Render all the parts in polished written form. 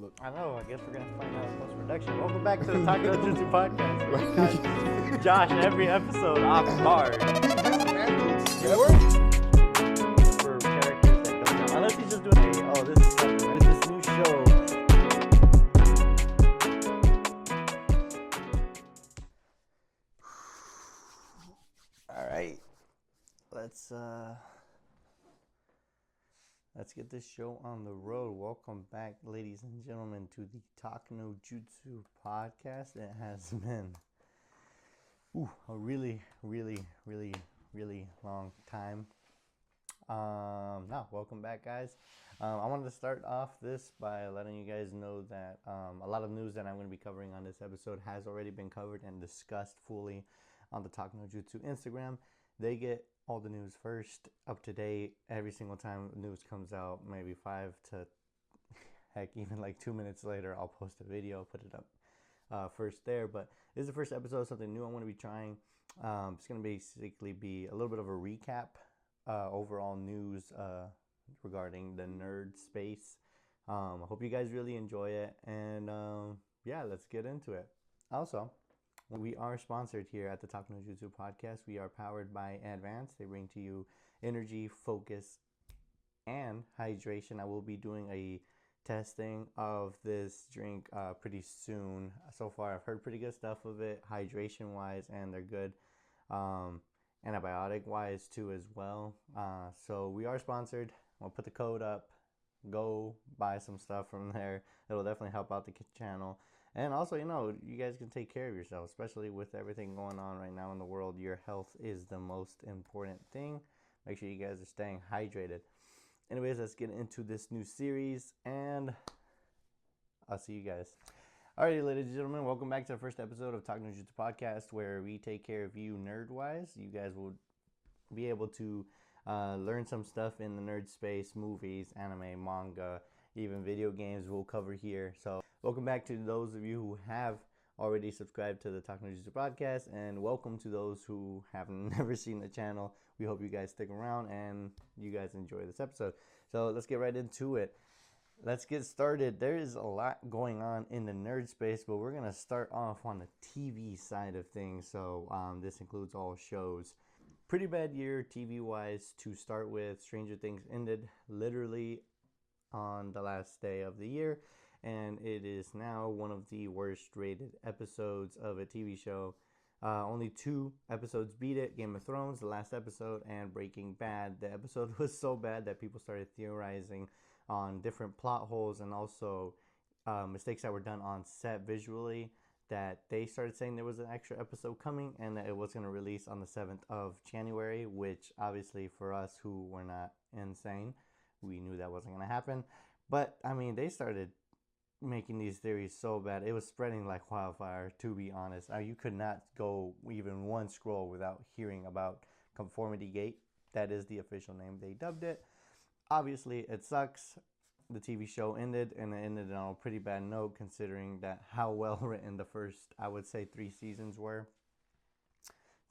look. I know. I guess we're gonna find out post production. Welcome back to the Talk No Jutsu podcast. Where we catch Josh every episode off guard for characters that don't know. Unless he's just doing this is something. It's this new show. All right, let's get this show on the road. Welcome back, ladies and gentlemen, to the Talk No Jutsu podcast. It has been a really long time. Welcome back, guys. I wanted to start off this by letting you guys know that a lot of news that I'm going to be covering on this episode has already been covered and discussed fully on the Talk No Jutsu Instagram. They get all the news first, up to date, every single time news comes out. Maybe 5 to even like 2 minutes later, I'll post a video, put it up first there. But this is the first episode of something new I want to be trying. It's going to basically be a little bit of a recap, overall news regarding the nerd space. I hope you guys really enjoy it, and let's get into it. Also, we are sponsored here at the Talk No Jutsu podcast. We are powered by Advance. They bring to you energy, focus, and hydration. I will be doing a testing of this drink pretty soon. So far, I've heard pretty good stuff of it, hydration-wise, and they're good antibiotic-wise too as well. So we are sponsored. I'll put the code up. Go buy some stuff from there. It'll definitely help out the channel. And also, you guys can take care of yourself, especially with everything going on right now in the world. Your health is the most important thing. Make sure you guys are staying hydrated. Anyways, let's get into this new series, and I'll see you guys. Alrighty, ladies and gentlemen, welcome back to the first episode of Talk No Jutsu podcast, where we take care of you nerd-wise. You guys will be able to learn some stuff in the nerd space, movies, anime, manga, even video games we'll cover here. So welcome back to those of you who have already subscribed to the Talk No Jutsu podcast, and welcome to those who have never seen the channel. We hope you guys stick around and you guys enjoy this episode. So let's get right into it. Let's get started. There is a lot going on in the nerd space, but we're going to start off on the TV side of things. So this includes all shows. Pretty bad year TV-wise to start with. Stranger Things ended literally on the last day of the year, and it is now one of the worst rated episodes of a TV show. Only 2 episodes beat it: Game of Thrones, the last episode, and Breaking Bad. The episode was so bad that people started theorizing on different plot holes and also mistakes that were done on set visually, that they started saying there was an extra episode coming and that it was going to release on the 7th of January, which obviously for us who were not insane, we knew that wasn't going to happen. But, they started making these theories so bad. It was spreading like wildfire, to be honest. You could not go even one scroll without hearing about Conformity Gate. That is the official name they dubbed it. Obviously, it sucks. The TV show ended, and it ended on a pretty bad note, considering that how well written the first, I would say, 3 seasons were.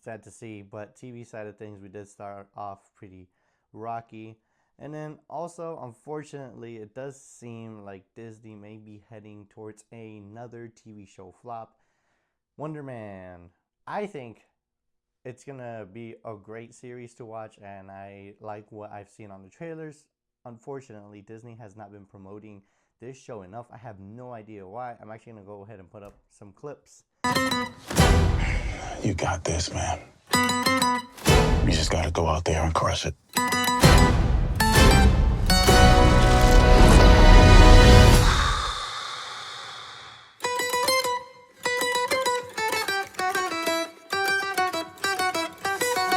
Sad to see, but TV side of things, we did start off pretty rocky. And then also, unfortunately, it does seem like Disney may be heading towards another TV show flop. Wonder Man. I think it's going to be a great series to watch, and I like what I've seen on the trailers. Unfortunately, Disney has not been promoting this show enough. I have no idea why. I'm actually going to go ahead and put up some clips. You got this, man. You just got to go out there and crush it.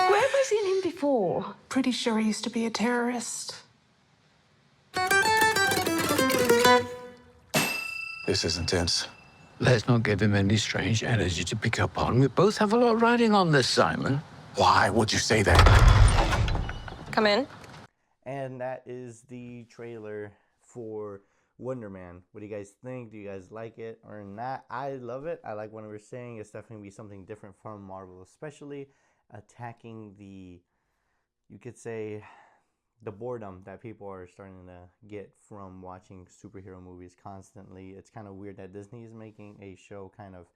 Where have I seen him before? Pretty sure he used to be a terrorist. This is intense. Let's not give him any strange energy to pick up on. We both have a lot riding on this, Simon. Why would you say that? Come in. And that is the trailer for Wonder Man. What do you guys think? Do you guys like it or not? I love it. I like what we're saying. It's definitely be something different from Marvel, especially attacking the, you could say, the boredom that people are starting to get from watching superhero movies constantly. It's kind of weird that Disney is making a show kind of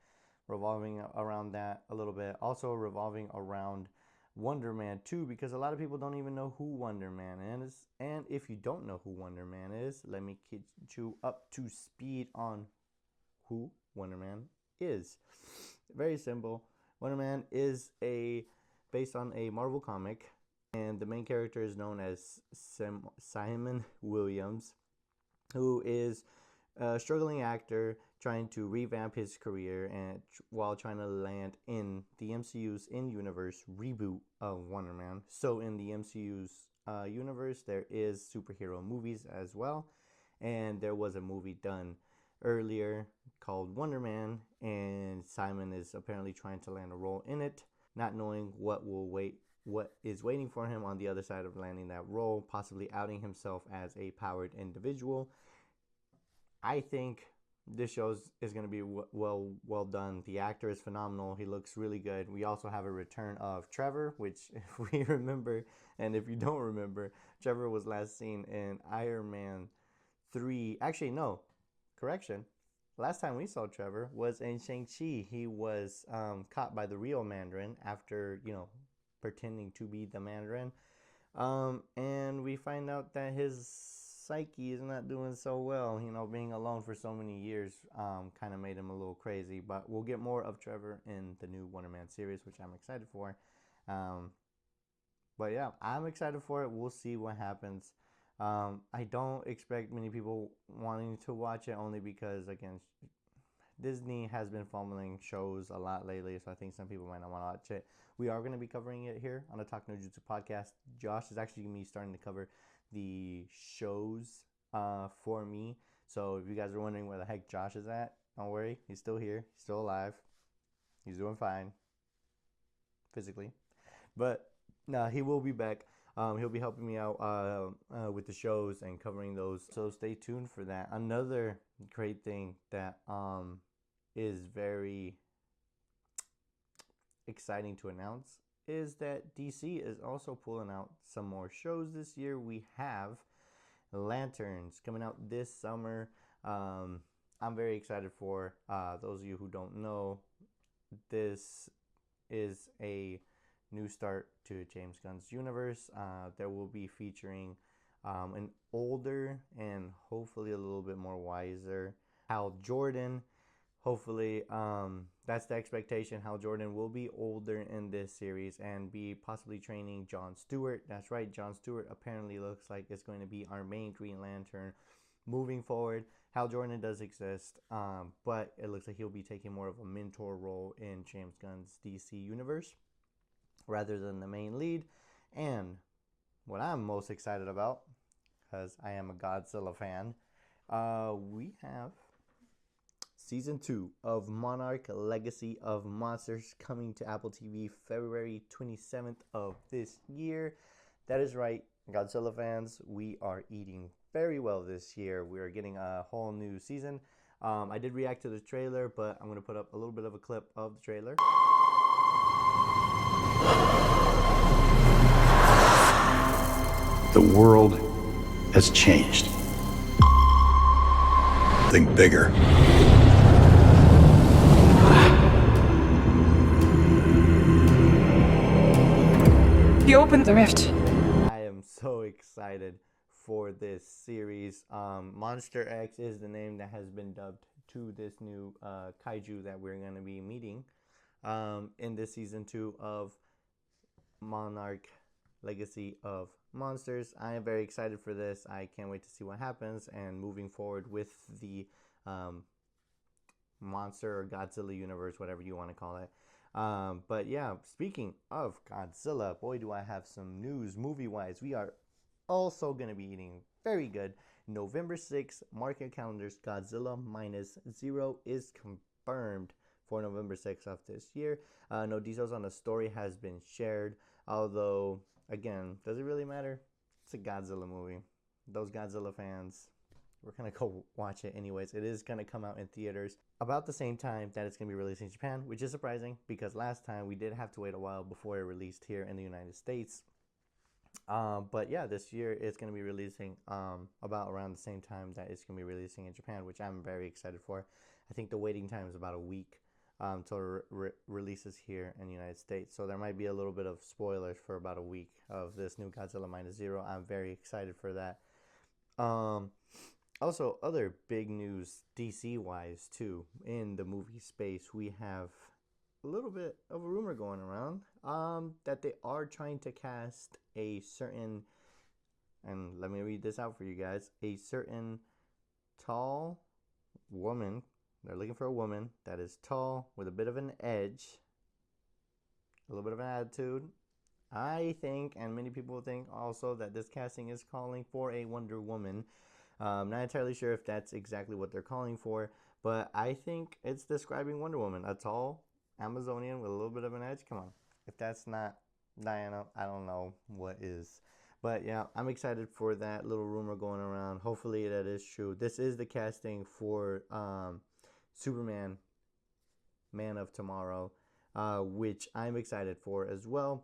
revolving around that a little bit. Also revolving around Wonder Man too, because a lot of people don't even know who Wonder Man is. And if you don't know who Wonder Man is, let me get you up to speed on who Wonder Man is. Very simple. Wonder Man is based on a Marvel comic, and the main character is known as Simon Williams, who is a struggling actor trying to revamp his career and while trying to land in the MCU's in-universe reboot of Wonder Man. So in the MCU's universe, there is superhero movies as well, and there was a movie done earlier called Wonder Man, and Simon is apparently trying to land a role in it, not knowing what is waiting for him on the other side of landing that role, possibly outing himself as a powered individual. I think this show is going to be well done. The actor is phenomenal. He looks really good. We also have a return of Trevor, which, if we remember, and if you don't remember, Trevor was last seen in Iron Man 3. Actually, no, correction. Last time we saw Trevor was in Shang-Chi. He was caught by the real Mandarin after, pretending to be the Mandarin. And we find out that his psyche is not doing so well. Being alone for so many years kind of made him a little crazy. But we'll get more of Trevor in the new Wonder Man series, which I'm excited for. But yeah, I'm excited for it. We'll see what happens. I don't expect many people wanting to watch it, only because, again, Disney has been fumbling shows a lot lately, so I think some people might not want to watch it. We are going to be covering it here on the Talk No Jutsu podcast. Josh is actually going to be starting to cover the shows for me. So if you guys are wondering where the heck Josh is at, don't worry. He's still here. He's still alive. He's doing fine physically. But no, he will be back. He'll be helping me out with the shows and covering those. So stay tuned for that. Another great thing that is very exciting to announce is that DC is also pulling out some more shows this year. We have Lanterns coming out this summer. I'm very excited for. Those of you who don't know, this is a new start to James Gunn's universe. There will be featuring an older and hopefully a little bit more wiser Hal Jordan. Hopefully, that's the expectation. Hal Jordan will be older in this series and be possibly training John Stewart. That's right, John Stewart apparently looks like it's going to be our main Green Lantern moving forward. Hal Jordan does exist, but it looks like he'll be taking more of a mentor role in James Gunn's DC universe rather than the main lead. And what I'm most excited about, because I am a Godzilla fan, we have Season 2 of Monarch Legacy of Monsters coming to Apple TV February 27th of this year. That is right, Godzilla fans, we are eating very well this year. We are getting a whole new season. I did react to the trailer, but I'm going to put up a little bit of a clip of the trailer. The world has changed. Think bigger. He opened the rift. I am so excited for this series. Monster X is the name that has been dubbed to this new kaiju that we're going to be meeting in this season 2 of Monarch Legacy of Monsters. I am very excited for this. I can't wait to see what happens and moving forward with the monster or Godzilla universe, whatever you want to call it. But yeah, speaking of Godzilla, boy, do I have some news movie-wise. We are also going to be eating very good. November 6th, mark your calendars, Godzilla Minus Zero is confirmed for November 6th of this year. No details on the story has been shared, although, again, does it really matter? It's a Godzilla movie. Those Godzilla fans, we're going to go watch it anyways. It is going to come out in theaters about the same time that it's going to be released in Japan, which is surprising because last time we did have to wait a while before it released here in the United States. But yeah, this year it's going to be releasing about around the same time that it's going to be releasing in Japan, which I'm very excited for. I think the waiting time is about a week till it releases here in the United States. So there might be a little bit of spoilers for about a week of this new Godzilla Minus Zero. I'm very excited for that. Also, other big news DC wise too in the movie space, we have a little bit of a rumor going around that they are trying to cast a certain, and let me read this out for you guys, a certain tall woman. They're looking for a woman that is tall with a bit of an edge, a little bit of an attitude. I think, and many people think also, that this casting is calling for a Wonder Woman. Not entirely sure if that's exactly what they're calling for, but I think it's describing Wonder Woman, a tall Amazonian with a little bit of an edge. Come on, if that's not Diana, I don't know what is. But yeah, I'm excited for that little rumor going around. Hopefully that is true. This is the casting for Superman, Man of Tomorrow, which I'm excited for as well.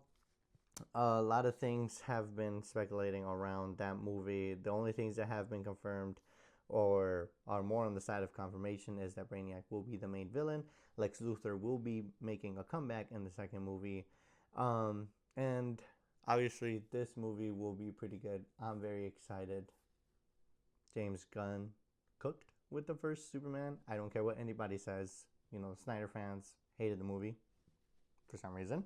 A lot of things have been speculating around that movie. The only things that have been confirmed or are more on the side of confirmation is that Brainiac will be the main villain. Lex Luthor will be making a comeback in the second movie. And obviously this movie will be pretty good. I'm very excited. James Gunn cooked with the first Superman. I don't care what anybody says. You know, Snyder fans hated the movie for some reason.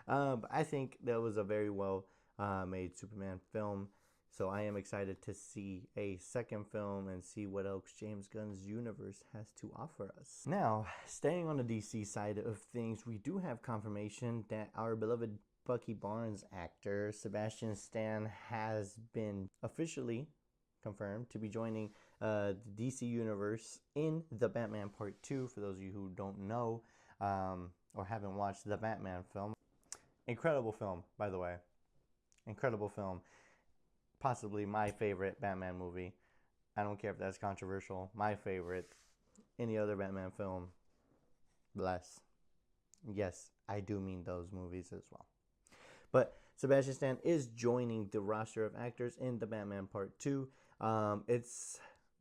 But I think that was a very well made Superman film. So I am excited to see a second film and see what else James Gunn's universe has to offer us. Now, staying on the DC side of things, we do have confirmation that our beloved Bucky Barnes actor, Sebastian Stan, has been officially confirmed to be joining the DC universe in The Batman Part 2. For those of you who don't know or haven't watched the Batman film. Incredible film, by the way. Incredible film. Possibly my favorite Batman movie. I don't care if that's controversial. My favorite. Any other Batman film, bless. Yes, I do mean those movies as well. But Sebastian Stan is joining the roster of actors in The Batman Part 2. It's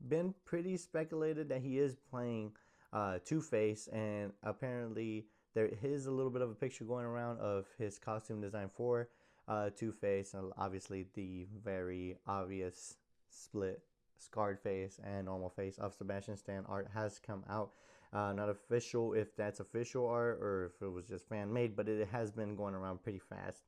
been pretty speculated that he is playing Two-Face, and apparently there is a little bit of a picture going around of his costume design for Two-Face, and obviously the very obvious split scarred face and normal face of Sebastian Stan art has come out. Not official if that's official art or if it was just fan made, but it has been going around pretty fast.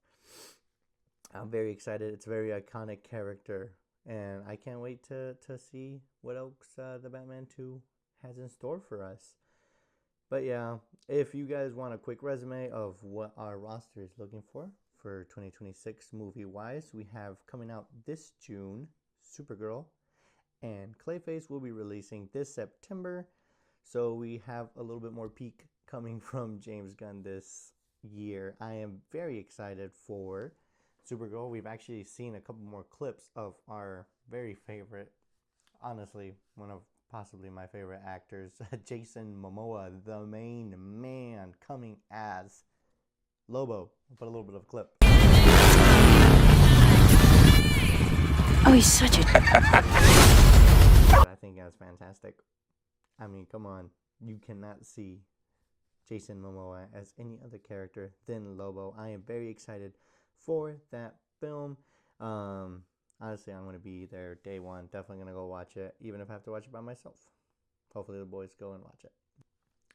I'm very excited. It's a very iconic character, and I can't wait to see what else the Batman 2 has in store for us. But yeah, if you guys want a quick resume of what our roster is looking for 2026 movie-wise, we have coming out this June, Supergirl, and Clayface will be releasing this September. So we have a little bit more peak coming from James Gunn this year. I am very excited for Supergirl. We've actually seen a couple more clips of our very favorite, honestly, one of possibly my favorite actors, Jason Momoa, the main man, coming as Lobo. I'll put a little bit of a clip. Oh, he's such a... I think that's fantastic. I mean, come on. You cannot see Jason Momoa as any other character than Lobo. I am very excited for that film. Honestly, I'm going to be there day one. Definitely going to go watch it, even if I have to watch it by myself. Hopefully the boys go and watch it.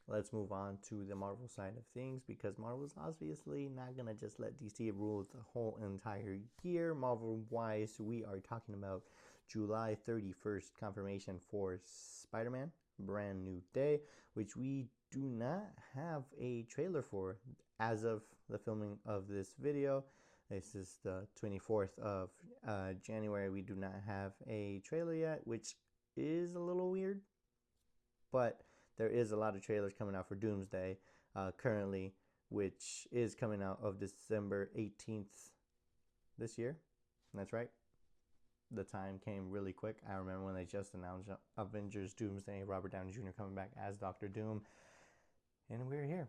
Let's move on to the Marvel side of things, because Marvel's obviously not going to just let DC rule the whole entire year. Marvel-wise, we are talking about July 31st confirmation for Spider-Man, Brand New Day, which we do not have a trailer for as of the filming of this video. This is the 24th of January. We do not have a trailer yet, which is a little weird, but there is a lot of trailers coming out for Doomsday currently, which is coming out of December 18th this year. That's right. The time came really quick. I remember when they just announced Avengers Doomsday, Robert Downey Jr. coming back as Dr. Doom, and we're here.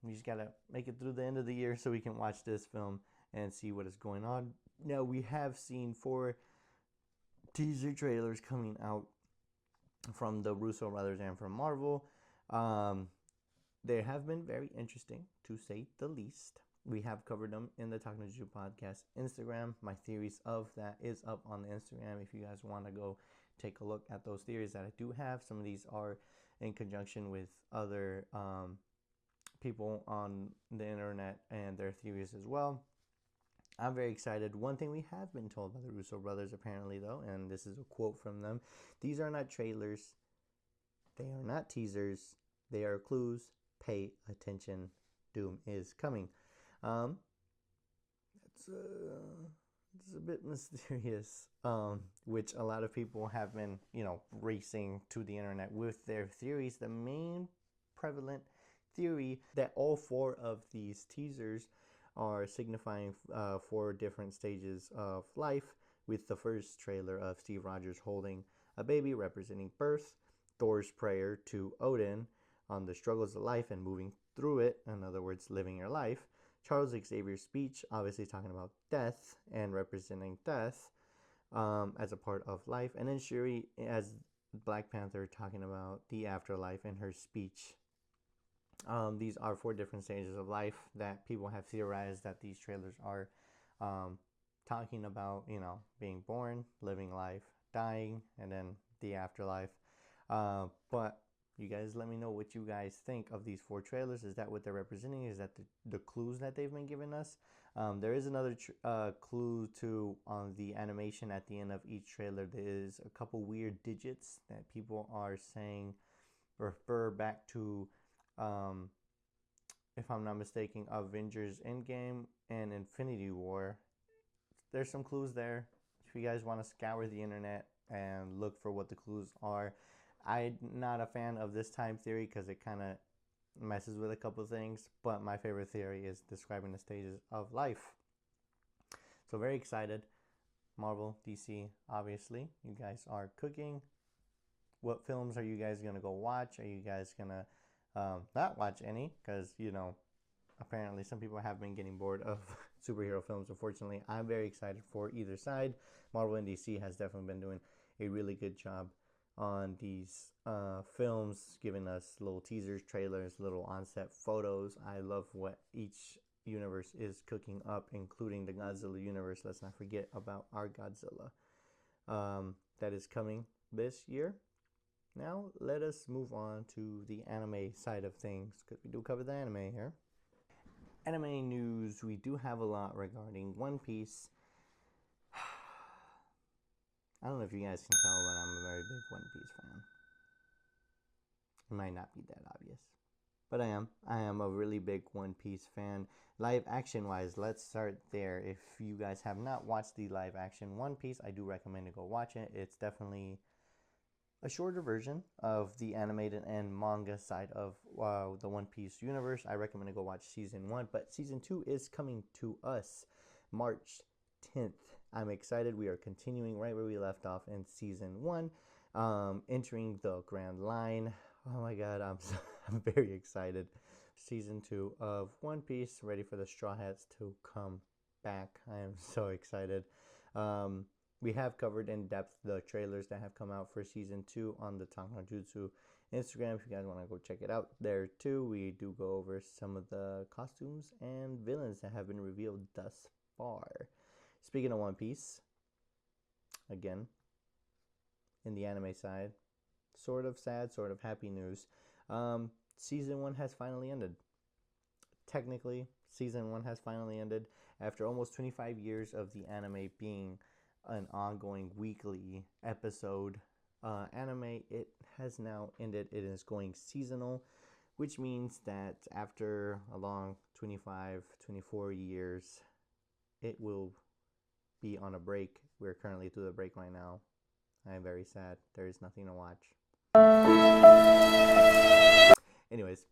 We just gotta make it through the end of the year so we can watch this film and see what is going on. Now, we have seen 4 teaser trailers coming out from the Russo brothers and from Marvel. They have been very interesting, to say the least. We have covered them in the Talking to Juju podcast Instagram. My theories of that is up on the Instagram if you guys want to go take a look at those theories that I do have. Some of these are in conjunction with other people on the internet and their theories as well. I'm very excited. One thing we have been told by the Russo brothers, apparently, though, and this is a quote from them, these are not trailers. They are not teasers. They are clues. Pay attention. Doom is coming. It's a bit mysterious, which a lot of people have been, racing to the internet with their theories. The main prevalent theory that all 4 of these teasers are signifying 4 different stages of life, with the first trailer of Steve Rogers holding a baby representing birth, Thor's prayer to Odin on the struggles of life and moving through it, in other words, living your life, Charles Xavier's speech, obviously talking about death and representing death as a part of life, and then Shuri as Black Panther talking about the afterlife in her speech. These are 4 different stages of life that people have theorized that these trailers are talking about, being born, living life, dying, and then the afterlife. But you guys let me know what you guys think of these 4 trailers. Is that what they're representing? Is that the clues that they've been giving us? There is another clue to on the animation at the end of each trailer. There is a couple weird digits that people are saying refer back to, if I'm not mistaken, Avengers Endgame and Infinity War. There's some clues there. If you guys want to scour the internet and look for what the clues are. I'm not a fan of this time theory because it kind of messes with a couple things, but my favorite theory is describing the stages of life. So very excited. Marvel, DC, obviously, you guys are cooking. What films are you guys going to go watch? Are you guys going to not watch any? Because, apparently some people have been getting bored of superhero films, unfortunately. I'm very excited for either side. Marvel and DC has definitely been doing a really good job on these films, giving us little teasers, trailers, little on-set photos. I love what each universe is cooking up, including the Godzilla universe. Let's not forget about our Godzilla that is coming this year. Now, let us move on to the anime side of things, because we do cover the anime here. Anime news, we do have a lot regarding One Piece. I don't know if you guys can tell, but I'm a very big One Piece fan. It might not be that obvious, but I am. I am a really big One Piece fan. Live action wise, let's start there. If you guys have not watched the live action One Piece, I do recommend to go watch it. It's definitely a shorter version of the animated and manga side of the One Piece universe. I recommend to go watch season 1, but season 2 is coming to us March 10th. I'm excited. We are continuing right where we left off in season 1, entering the Grand Line. Oh my god, I'm very excited. Season 2 of One Piece, ready for the Straw Hats to come back. I am so excited. We have covered in depth the trailers that have come out for season 2 on the Tankajutsu Instagram. If you guys want to go check it out there too, we do go over some of the costumes and villains that have been revealed thus far. Speaking of One Piece, again, in the anime side, sort of sad, sort of happy news. Season 1 has finally ended. Technically, season 1 has finally ended after almost 25 years of the anime being an ongoing weekly episode anime. It has now ended. It is going seasonal, which means that after a long 24 years, it will be on a break. We're currently through the break right now. I am very sad. There is nothing to watch. Anyways,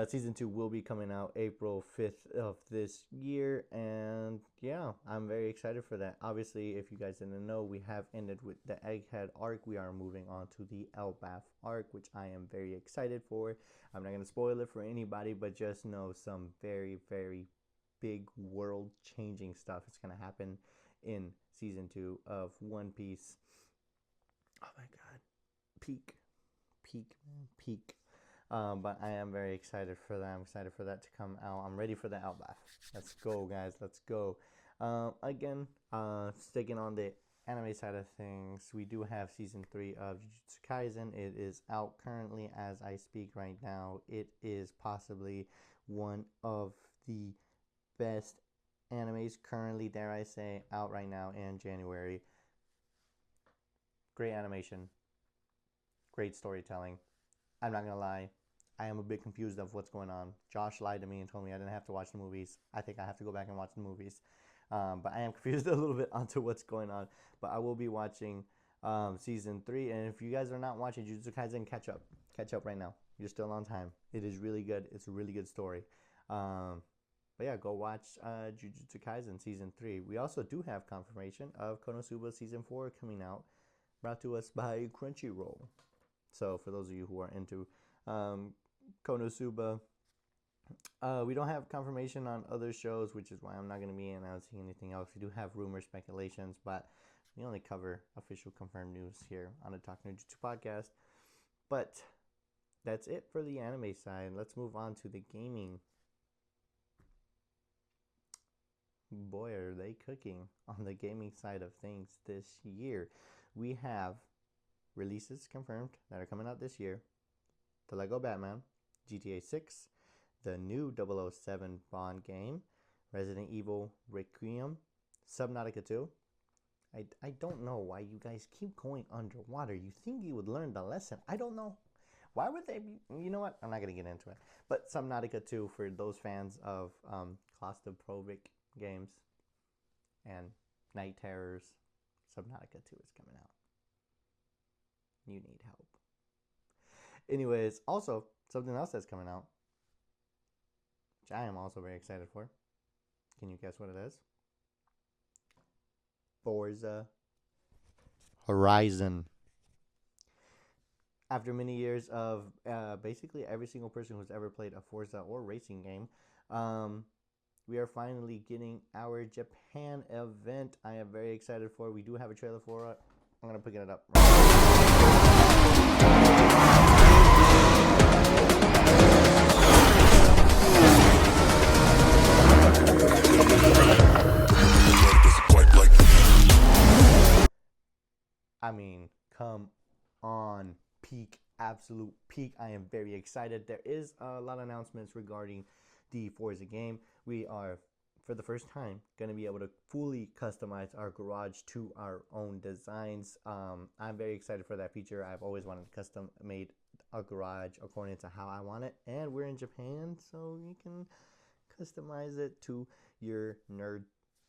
season 2 will be coming out April 5th of this year, and yeah, I'm very excited for that. Obviously, if you guys didn't know, we have ended with the Egghead arc. We are moving on to the Elbaf arc, which I am very excited for. I'm not going to spoil it for anybody, but just know some very, very big world-changing stuff is going to happen in season 2 of One Piece. Oh my god, peak. But I am very excited for that. I'm excited for that to come out. I'm ready for the outback. Let's go, guys. Let's go. Again, sticking on the anime side of things, we do have season 3 of Jujutsu Kaisen. It is out currently as I speak right now. It is possibly one of the best animes currently, dare I say, out right now in January. Great animation, great storytelling. I'm not gonna lie, I am a bit confused of what's going on. Josh lied to me and told me I didn't have to watch the movies. I think I have to go back and watch the movies. But I am confused a little bit onto what's going on. But I will be watching season 3. And if you guys are not watching Jujutsu Kaisen, catch up. Catch up right now. You're still on time. It is really good. It's a really good story. But yeah, go watch Jujutsu Kaisen season 3. We also do have confirmation of Konosuba season 4 coming out, brought to us by Crunchyroll. So for those of you who are into Konosuba, we don't have confirmation on other shows, which is why I'm not going to be announcing anything else. We do have rumors, speculations, but we only cover official confirmed news here on the Talk No Jutsu podcast. But that's it for the anime side. Let's move on to the gaming. Boy, are they cooking on the gaming side of things this year. We have releases confirmed that are coming out this year: the Lego Batman, GTA 6, the new 007 Bond game, Resident Evil Requiem, Subnautica 2. I don't know why you guys keep going underwater. You think you would learn the lesson. I don't know. Why would they be? You know what? I'm not going to get into it. But Subnautica 2, for those fans of claustrophobic games and night terrors, Subnautica 2 is coming out. You need help. Anyways, also, something else that's coming out, which I am also very excited for. Can you guess what it is? Forza Horizon. After many years of basically every single person who's ever played a Forza or racing game, we are finally getting our Japan event. I am very excited for it. We do have a trailer for it. I'm going to pick it up. I mean, come on. Peak, absolute peak. I am very excited. There is a lot of announcements regarding the Forza game. We are, for the first time, going to be able to fully customize our garage to our own designs. I'm very excited for that feature. I've always wanted to custom made a garage according to how I want it, and we're in Japan, so you can customize it to your nerd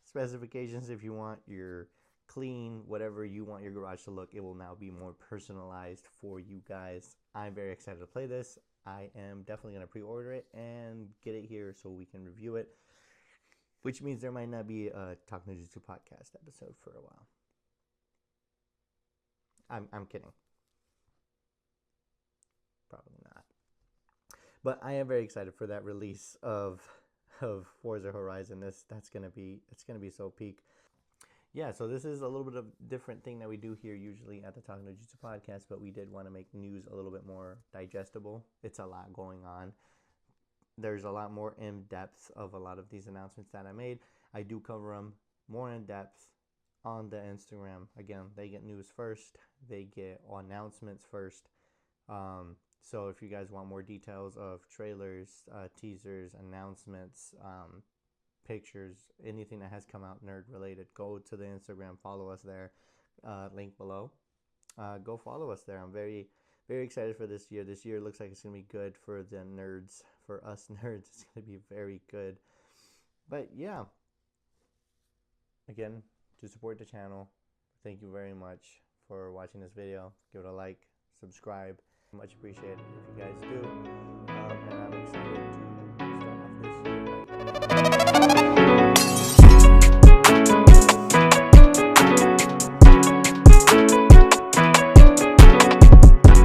specifications if you want your clean, whatever you want your garage to look. It will now be more personalized for you guys. I'm very excited to play this. I am definitely going to pre-order it and get it here so we can review it, which means there might not be a Talk No Jutsu podcast episode for a while. I'm kidding. Probably not. But I am very excited for that release of Forza Horizon. It's gonna be so peak. Yeah, so this is a little bit of different thing that we do here usually at the Talk No Jutsu podcast, but we did want to make news a little bit more digestible. It's a lot going on. There's a lot more in depth of a lot of these announcements that I made. I do cover them more in depth on the Instagram. Again, they get news first. They get announcements first. So if you guys want more details of trailers, teasers, announcements, pictures, anything that has come out nerd related, go to the Instagram, follow us there, link below. Go follow us there. I'm very, very excited for this year. This year looks like it's going to be good for the nerds. For us nerds, it's going to be very good. But yeah, again, to support the channel, thank you very much for watching this video. Give it a like, subscribe. Much appreciated if you guys do. And I'm excited